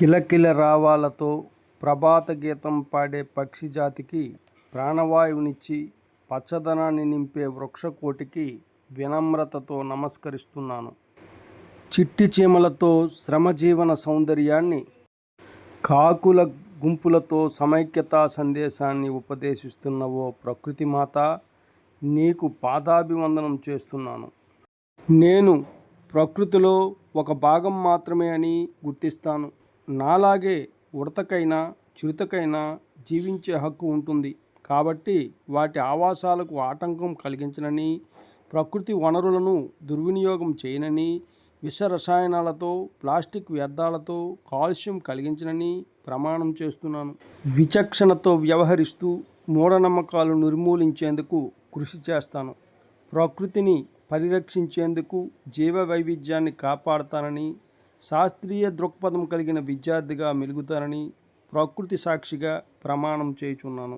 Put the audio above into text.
కిలకిల రావాలతో ప్రభాత గీతం పాడే పక్షి జాతికి ప్రాణవాయువునిచ్చి పచ్చదనాన్ని నింపే వృక్షకోటికి వినమ్రతతో నమస్కరిస్తున్నాను. చిట్టి చీమలతో శ్రమజీవన సౌందర్యాన్ని, కాకుల గుంపులతో సమైక్యతా సందేశాన్ని ఉపదేశిస్తున్న ఓ ప్రకృతి మాత, నీకు పాదాభివందనం చేస్తున్నాను. నేను ప్రకృతిలో ఒక భాగం మాత్రమే అని గుర్తిస్తాను. నాలాగే ఉడతకైనా చిరుతకైనా జీవించే హక్కు ఉంటుంది. కాబట్టి వాటి ఆవాసాలకు ఆటంకం కలిగించనని, ప్రకృతి వనరులను దుర్వినియోగం చేయనని, విష రసాయనాలతో, ప్లాస్టిక్ వ్యర్థాలతో కాలుష్యం కలిగించనని ప్రమాణం చేస్తున్నాను. విచక్షణతో వ్యవహరిస్తూ మూఢనమ్మకాలు నిర్మూలించేందుకు కృషి చేస్తాను. ప్రకృతిని పరిరక్షించేందుకు, జీవ వైవిధ్యాన్ని కాపాడతానని, శాస్త్రీయ దృక్పథం కలిగిన విద్యార్థిగా మెలుగుతానని ప్రకృతి సాక్షిగా ప్రమాణం చేయుచున్నాను.